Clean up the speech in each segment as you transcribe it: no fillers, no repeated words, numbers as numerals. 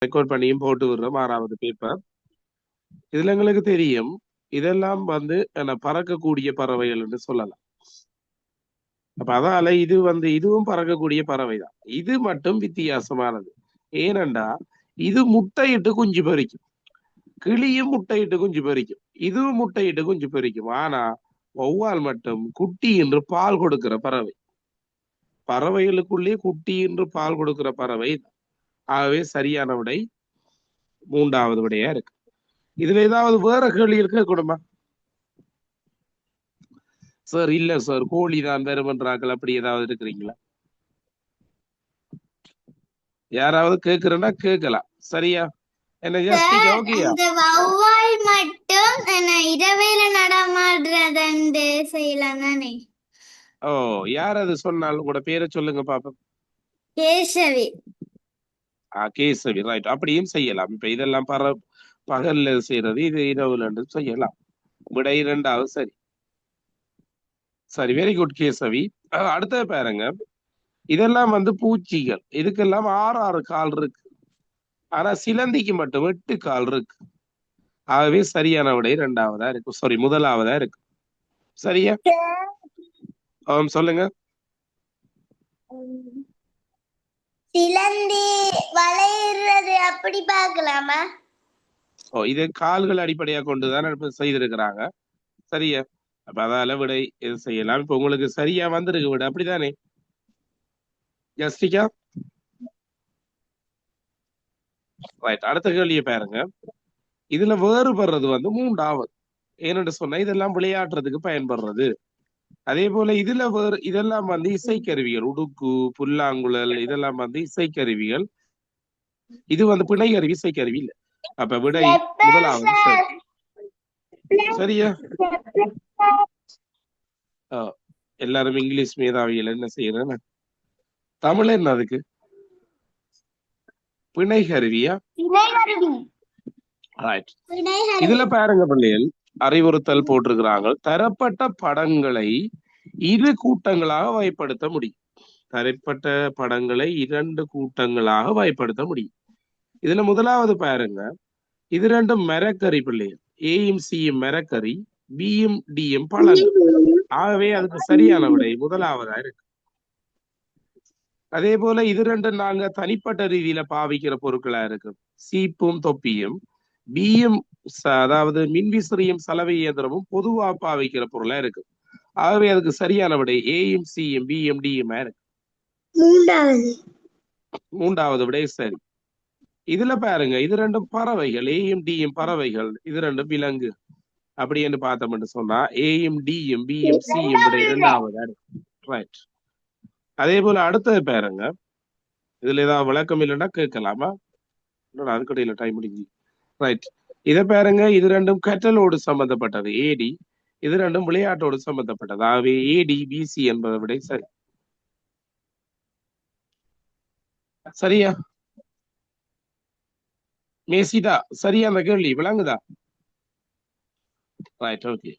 Record பண்ணியும் போட்டு விடுறோம் 6வது பேப்பர். இதுல எங்களுக்கு தெரியும் இதெல்லாம் வந்து பறக்கக்கூடிய பறவைகள் என்று சொல்லலாம். அப்ப அதால இதுவும் பறக்கக்கூடிய பறவை தான். இது மட்டும் வித்தியாசமானது. ஏனென்றா இது முட்டையிட்டு குஞ்சு பொரிக்கும். கிளியும் முட்டையிட்டு குஞ்சு பொரிக்கும். இதுவும் முட்டையிட்டு குஞ்சு பொரிக்கும். ஆனா வௌவால் மட்டும் குட்டி என்று பால் கொடுக்கிற பறவை. பறவைகளுக்குள்ளே குட்டி என்று பால் கொடுக்கிற பறவை. ஆகவே சரியான விடை 3வது விடையா இருக்கு. இதுல ஏதாவது வேற கேள்வி இருக்க கூடுமா? சார் இல்ல சார் கோழி தான் பெருமன்றாக்கள் அப்படி ஏதாவது இருக்கிறீங்களா? யாராவது கேக்குறேன்னா கேட்கலாம். சரியா? என்ன ஜஸ்டிகா ஓகேயா? அந்த வௌவால் மட்டும் இரவேல நடமாடுறதுண்டு செய்யலாம் தானே? ஓ யார் அது சொன்னால் கூட பேரை சொல்லுங்க பாப்போம். கேசவி. கேசவி ரைட். அப்படியும் செய்யலாம். இப்ப இதெல்லாம் பகல்ல செய்யறது, இது இரவுல செய்யலாம். விடை 2வது சரி. சரி வெரி குட் கேசவி. அடுத்த பாருங்க. இதெல்லாம் பூச்சிகள். இதுக்கெல்லாம் 6 கால் இருக்கு. ஆனா சிலந்திக்கு மட்டும் 8 கால் இருக்கு. ஆகவே சரியான விடை 2வதா இருக்கு. சாரி 1வதா இருக்கு. சரியா? சொல்லுங்க. சிலந்தி வளையிறது அப்படி பார்க்கலாமா? இது கால்கள் அடிப்படையா கொண்டுதான் செய்திருக்கிறாங்க. சரியா? அப்ப அதால விடை இது செய்யலாம். இப்ப உங்களுக்கு சரியா வந்திருக்கு விட, அப்படித்தானே ஜஸ்டிகா? ரைட். அடுத்த கேள்வியை பாருங்க. இதுல வேறுபடுறது 3வது. ஏன்னு சொன்னா இதெல்லாம் விளையாடுறதுக்கு பயன்படுறது. அதே போல இதுல இதெல்லாம் இசைக்கருவிகள். உடுக்கு, புல்லாங்குழல் இதெல்லாம் இசைக்கருவிகள். இது பிணைக்கருவி, இசைக்கருவி இல்ல. அப்ப விடை 1வது சரி. சரியா? எல்லாரும் இங்கிலீஷ் மேதாவிகள் என்ன செய்யறேன்னு தமிழ் என்ன அதுக்கு? பிணைக்கருவியா? ரைட். இதுல பாருங்க பிள்ளைகள் அறிவுறுத்தல் போட்டிருக்கிறாங்க. தரப்பட்ட படங்களை 2 கூட்டங்களாக வகைப்படுத்த முடியும். தரப்பட்ட படங்களை 2 கூட்டங்களாக வகைப்படுத்த முடியும். இதுல 1வது பாருங்க. இது 2 மரக்கறி பிள்ளைகள். ஏயும் சியும் மரக்கறி, பியும் டியும் பழங்கள். ஆகவே அதுக்கு சரியான விடை 1வதா இருக்கு. அதே போல இது 2 நாங்க தனிப்பட்ட ரீதியில பாவிக்கிற பொருட்களா இருக்கு. சீப்பும் தொப்பியும். பியும் அதாவது மின்விசிறியும் சலவை இயந்திரமும் பொதுவா பாவிக்கிற பொருளா இருக்கு. ஆகவே அதுக்கு சரியான விடை ஏயும் சியும் பியும் டியும் இருக்கு. 3வது விடை சரி. இதுல பாருங்க இது 2 பறவைகள். ஏயும் டியும் பறவைகள். இது 2 விலங்கு. அப்படி என்று பார்த்தோம்னு சொன்னா ஏயும் டியும் பியும் சியும் விடை 2வதா இருக்கு. ரைட். அதே போல அடுத்தது பாருங்க. இதுல ஏதாவது விளக்கம் இல்லைன்னா கேட்கலாமா? அதுக்கடையில டைம் முடிஞ்சு. ரைட். இதை பாருங்க. இது 2 கற்றலோடு சம்பந்தப்பட்டது ஏடி. இது 2 விளையாட்டோடு சம்பந்தப்பட்டது. ஆகவே ஏடி பிசி என்பதை விட சரி. சரியா மேசிதா? சரியா அந்த கேள்வி விளங்குதா? Right okay.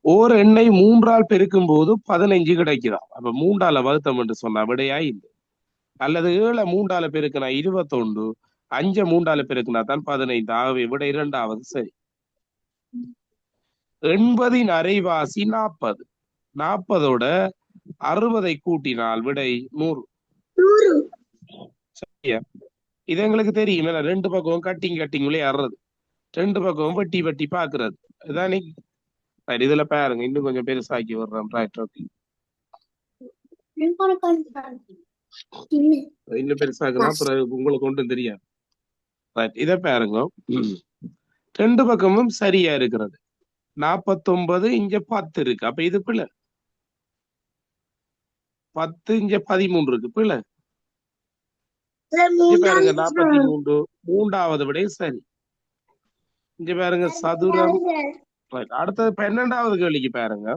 ஓர் எண்ணை 3ஆல் பெருக்கும் போது 15 கிடைக்குதா? அப்ப 3ஆல வகுத்தம் என்று சொன்னா விடையா இல்லை. அல்லது 7 3ஆல பெருக்குனா 21, 5 3ஆல பெருக்குனா தான் 15. ஆகவே விடை 2வது சரி. 80 அரைவாசி 40. 40ஓட 60 கூட்டினால் விடை 100. சரியா? இது எங்களுக்கு தெரியும். 2 பக்கம் கட்டிங் விளையாடுறது, 2 பக்கம் வெட்டி வெட்டி பாக்குறது. இதானே? இதுல பாருங்க இன்னும் கொஞ்சம் பெருசாக்கி வர்றோம். Right okay. இன்னும் பெருசாக்குனா அப்புறம் உங்களுக்கு ஒன்றும் தெரியாது. ரைட். இதை பாருங்க. 2 பக்கமும் சரியா இருக்கிறது. 49 இங்க 10 இருக்கு. அப்ப இது பிள்ளை. 10 இங்க 13 இருக்கு. பிள்ளை. பாருங்க 43. 3வது விட சரி. இங்க பாருங்க சதுரம். அடுத்தது 12வது கேள்விக்கு பாருங்க.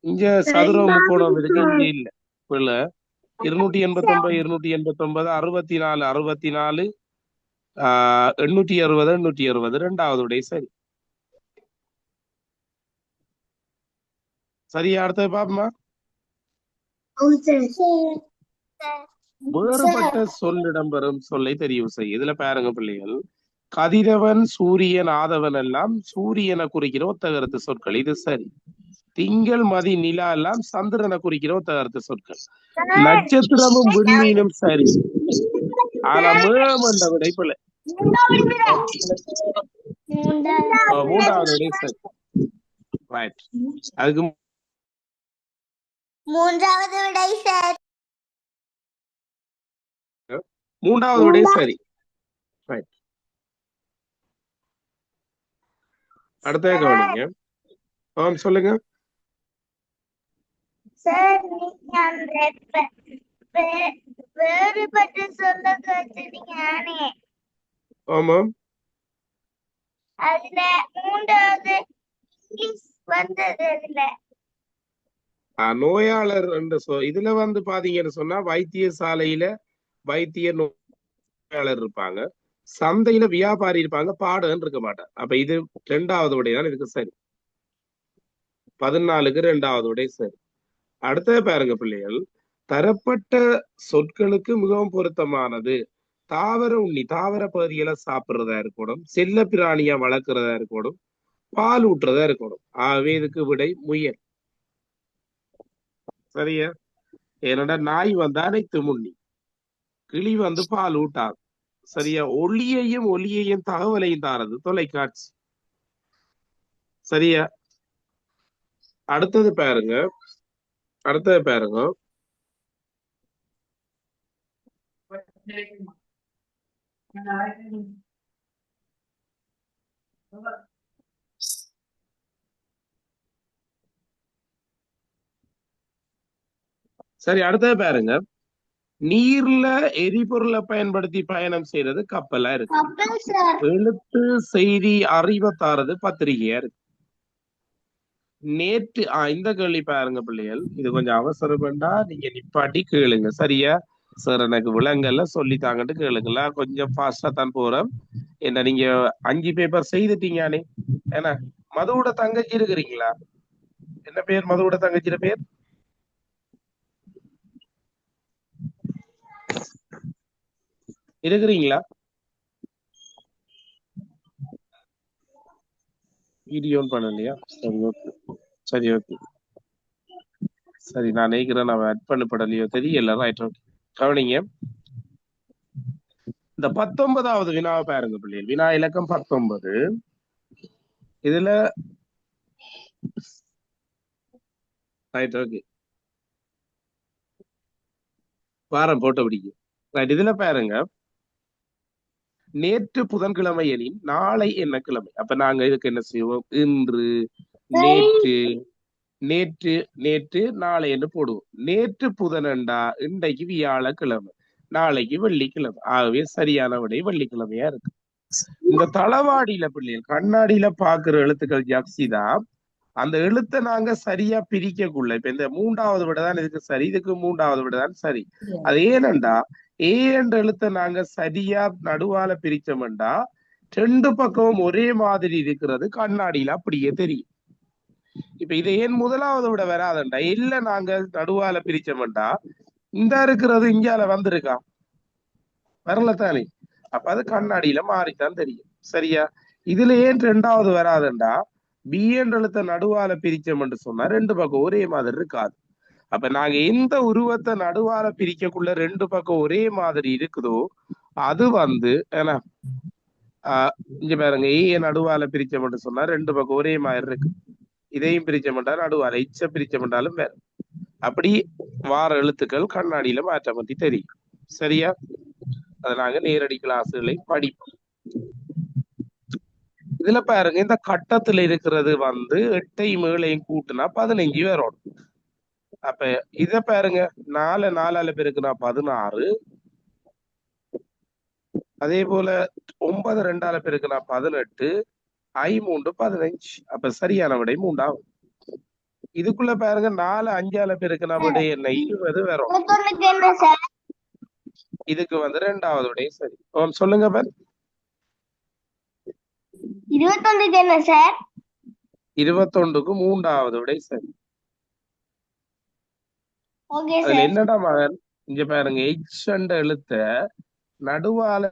இங்க சதுரம் முக்கோணம் இருக்கு, இங்க இல்ல. பிள்ளை. 289 289 64 64 860 860. 2வது விட சரி. சரியா? அடுத்தது பாப்போமா? வேறுபட்ட சொல் இடம்பெறும் சொல்லை தெரிவு செய். இதுல பாருங்க பிள்ளைகள், கதிரவன் சூரியன் ஆதவன் எல்லாம் சூரியனை குறிக்கிற ஒத்தகரத்து சொற்கள், இது சரி. திங்கள் மதி நிலா எல்லாம் சந்திரனை குறிக்கிற ஒத்தகரத்து சொற்கள். நட்சத்திரமும் விண்மீனும் சரி. ஆனா மேமண்ட விடை பிள்ளை. மூன்றாவது விடை சரி. ரைட். அதுக்கு மூன்றாவது விடை சார். மூன்றாவது விடை சரி. ரைட். அடுத்த கவனிங்க. சொல்லுங்க சார். நீங்க அந்த வேறுபட்ட சொல்ல கேட்டீங்க. ஆமாம். அதுல மூன்றாவது இங்கிலீஷ் வந்தது. அதுல நோயாளர் என்ற இதுல வந்து பாத்தீங்கன்னு சொன்னா வைத்தியசாலையில வைத்திய நோயாளர் இருப்பாங்க, சந்தையில வியாபாரி இருப்பாங்க, பாடகன் இருக்க மாட்டார். அப்ப இது இரண்டாவது விடைதான் இதுக்கு சரி. 14க்கு இரண்டாவது விடை சரி. அடுத்தது பாருங்க பிள்ளைகள், தரப்பட்ட சொற்களுக்கு மிகவும் பொருத்தமானது தாவர உண்ணி, தாவர பகுதிகளை சாப்பிடுறதா இருக்கணும், செல்ல பிராணியா வளர்க்கிறதா இருக்கணும், பால் ஊட்டுறதா இருக்கணும். ஆகவே இதுக்கு விடை முயல். சரியா? என்னோட நாய் வந்து அனைத்து முன்னி, கிளி வந்து பால் ஊட்டாது. சரியா? ஒளியையும் தகவலையும் தாரது தொலைக்காட்சி. சரியா? அடுத்தது பாருங்க, சரி அடுத்தது பாருங்க, நீர்ல எரிபொருளை பயன்படுத்தி பயணம் செய்யறது கப்பலா இருக்கு. எழுத்து செய்தி அறிவை தாரது பத்திரிகையா இருக்கு. நேற்று இந்த கேள்வி பாருங்க பிள்ளைகள், இது கொஞ்சம் அவசரம் வேண்டா, நீங்க நிப்பாட்டி கேளுங்க. சரியா? சார் எனக்கு விலங்கல்ல சொல்லித்தாங்கட்டு கேளுங்களா, கொஞ்சம் ஃபாஸ்டா தான் போறேன். என்ன நீங்க 5 பேப்பர் செய்துட்டீங்கன்னு. ஏன்னா மதுவோட தங்கச்சி இருக்கிறீங்களா? என்ன பேர் மதுவோட தங்கச்சியோட பேர்? இருக்கிறீங்களா? வீடியோ பண்ணலையா? சரி ஓகே, சரி ஓகே, சரி நான் நினைக்கிறேன் நான் ஆட் பண்ணப்படலையோ தெரியல. Right okay. கவனிங்க, இந்த 19வது வினாவை பாருங்க பிள்ளைகள். வினா இலக்கம் 19. இதுல ரைட் ஓகே, வாரம் போட்டு பிடிக்கும். ரைட். இதுல பாருங்க, நேற்று புதன்கிழமை எனின் நாளை என்ன கிழமை? அப்ப நாங்க இதுக்கு என்ன செய்வோம்? இன்று, நேற்று, நேற்று நேற்று நாளை என்று போடுவோம். நேற்று புதனண்டா இன்றைக்கு வியாழக்கிழமை, நாளைக்கு வெள்ளிக்கிழமை. ஆகவே சரியான விடை வெள்ளிக்கிழமையா இருக்கு. இந்த தளவாடியில பிள்ளைகள் கண்ணாடியில பாக்குற எழுத்துக்கள் ஜப்சிதான். அந்த எழுத்தை நாங்க சரியா பிரிக்கக்குள்ள, இப்ப இந்த 3வது விடைதான் இதுக்கு சரி, இதுக்கு 3வது விடைதான் சரி. அது ஏனண்டா ஏ என்ற எழுத்தை நாங்க சரியா நடுவால பிரிச்சோம்டா 2 பக்கமும் ஒரே மாதிரி இருக்கிறது கண்ணாடியில அப்படியே தெரியும். இப்ப இது ஏன் 1வது விட வராதண்டா, இல்ல நாங்க நடுவால பிரிச்சோம்டா இந்த இருக்கிறது இங்கால வந்திருக்கா, வரலத்தானே? அப்ப அது கண்ணாடியில மாறித்தான் தெரியும். சரியா? இதுல ஏன் 2வது வராதுண்டா, பி என்ற எழுத்த நடுவால பிரிச்சோம் என்று சொன்னா 2 பக்கம் ஒரே மாதிரி இருக்காது. அப்ப நாங்க எந்த உருவத்தை நடுவால பிரிக்கக்குள்ள 2 பக்கம் ஒரே மாதிரி இருக்குதோ அது வந்து என்ன, இங்க பாருங்க, ஏ நடுவால பிரிச்சோம் என்று சொன்னா 2 பக்கம் ஒரே மாதிரி இருக்கு. இதையும் பிரிச்ச மாட்டாலும் நடுவால இச்ச பிரிச்ச மாட்டாலும் வேற. அப்படி வார எழுத்துக்கள் கண்ணாடியில மாற்ற பத்தி தெரியும். சரியா? அதை நாங்க நேரடி கிளாஸுகளை படிப்போம். இதுல பாருங்க, இந்த கட்டத்துல இருக்கிறது வந்து 8ஐயும் 7ஐயும் கூட்டுனா 15 வரும். அப்ப இத பாருங்க, 4 4ஆல பெருக்குனா 16, அதே போல 9 2ஆல பெருக்குனா 18, I 3 15. அப்ப சரியான விடை 3ஆகும். இதுக்குள்ள பாருங்க, 4 5ஆல பெருக்குனா விடை என்ன? 20 வரும். இதுக்கு வந்து 2வது விடை சரி. சொல்லுங்க பார். 21 என்ன சார்? 21க்கு 3வது விடை சரி. ஓகே அதுல சார். என்னடா மகன், இங்க பாருங்க எச் என்ற எழுத்த நடுவால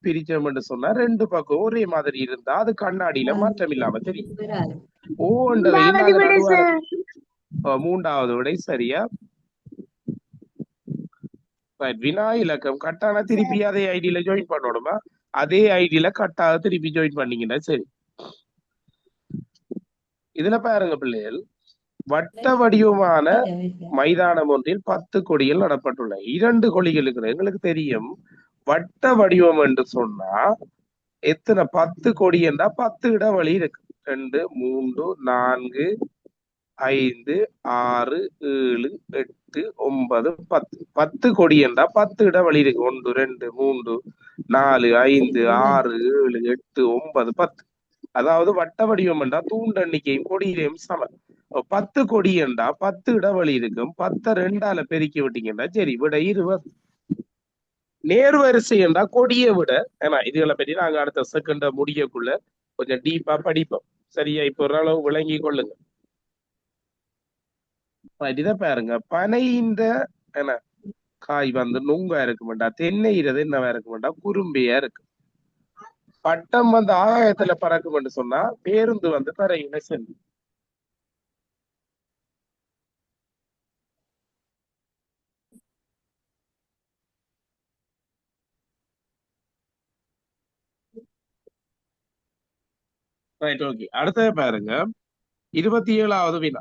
பிரிச்சோம்னு சொன்னா ரெண்டு பக்கம் ஒரே மாதிரி இருந்தா அது கண்ணாடியில மாற்றம் இல்லாம தெரியும். ஓன்றதையும் மூன்றாவது நாங்க விட நடுவால சார். மூன்றாவது விடை சரியா. வினா இலக்கம் கட்டான திருப்பி அதே ஐடியில ஜாயின் பண்ணணுமா? அதே ஐடியில கட்டாக திருப்பி ஜாயின் பண்ணீங்கன்னா சரி. இதுல பாருங்க பிள்ளைகள், வட்ட வடிவமான மைதானம் ஒன்றில் 10 கொடிகள் நடப்பட்டுள்ளன. 2 கொடிகள் இருக்கிறது. எங்களுக்கு தெரியும் வட்ட வடிவம் என்று சொன்னா எத்தனை 10 கொடி என்றா 10 இடைவெளி இருக்கு. 2 3 4 5 6 7 8 9 10 10 கொடி என்றா 10 இடைவெளி இருக்கு. 1 2 3 4 5 6 7 8 9 10. அதாவது வட்ட வடிவம் என்றா தூண்டு எண்ணிக்கையும் கொடியிலையும் சமம். 10 கொடி என்றா 10 இடைவெளி இருக்கும். 10 ரெண்டால பெருக்கி விட்டீங்கன்னா சரி விட 20. நேர்வரிசை என்றா கொடியை விட, ஏன்னா இதுகளை பற்றி நாங்க அடுத்த செகண்ட முடியக்குள்ள கொஞ்சம் டீப்பா படிப்போம். சரியா? இப்ப ஓரளவு விளங்கி கொள்ளுங்க. இதை பாருங்க, பனையின்ற என்ன காய் வந்து நுங்கா இருக்குமெண்டா, தென்னையிறது என்னவா இருக்குமெண்டா குறும்பியா இருக்கு. பட்டம் வந்து ஆகாயத்துல பறக்கும் என்று சொன்னா பேருந்து வந்து தரையில செல்லும். Right, okay. அடுத்தது பாருங்க 27வது வினா.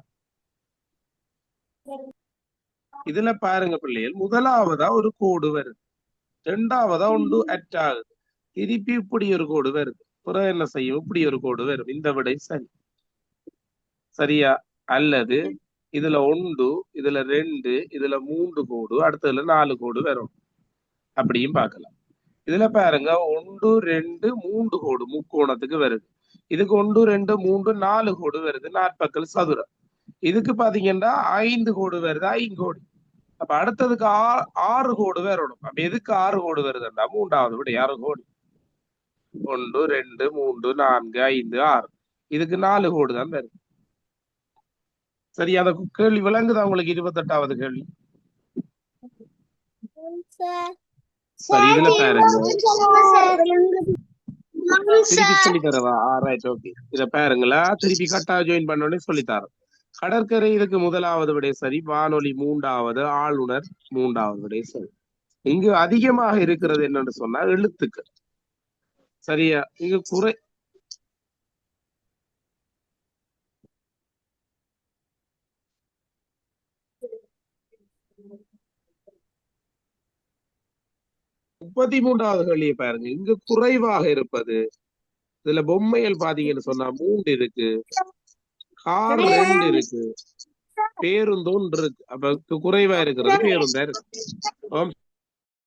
இதுல பாருங்க பிள்ளைகள், முதலாவதா ஒரு கோடு வருது, ரெண்டாவதா ஒன்று அற்றாகுது, திருப்பி இப்படி ஒரு கோடு வருது, பிறகு என்ன செய்யும் இப்படி ஒரு கோடு வரும். இந்த விடை சரி. சரியா? அல்லது இதுல 1 இதுல 2 இதுல 3 கோடு அடுத்ததுல 4 கோடு வரும். அப்படியும் பார்க்கலாம். இதுல பாருங்க 1 2 3 கோடு முக்கோணத்துக்கு வருது. இதுக்கு 1 2 3 4 கோடு வருது, நாற்பக்கல் சதுரம். இதுக்கு பாத்தீங்கன்னா 5 கோடு வருது, ஐங்கோடு. அப்ப அடுத்ததுக்கு 6 கோடு வரணும். அப்ப எதுக்கு 6 கோடு வருதுன்னா மூன்றாவது விட 6 கோடு. 1 2 3 4 5 6. இதுக்கு 4 கோடு தான் வருது. சரி, அந்த கேள்வி விளங்குதா உங்களுக்கு? 28வது கேள்வி. சரி, இதுல பாருங்க, திருப்பி சொல்லி தரவா? Right, okay. இத பாருங்களா, திருப்பி கட்டா ஜாயின் பண்ணோடனே சொல்லித்தரேன். கடற்கரை இதுக்கு முதலாவது விடை சரி, வானொலி மூன்றாவது, ஆளுநர் மூன்றாவது விடை சரி. இங்கு அதிகமாக இருக்கிறது என்னன்னு சொன்னா எழுத்துக்கள். சரியா? இங்கு குறை 33வது கேள்வியை பாருங்க, இங்கு குறைவாக இருப்பது. இதுல பொம்மைகள் பாத்தீங்கன்னு சொன்னா 3 இருக்கு, கார் 2 இருக்கு, பேருந்து 1 இருக்கு. அப்ப குறைவா இருக்கிறது பேருந்தா இருக்கு.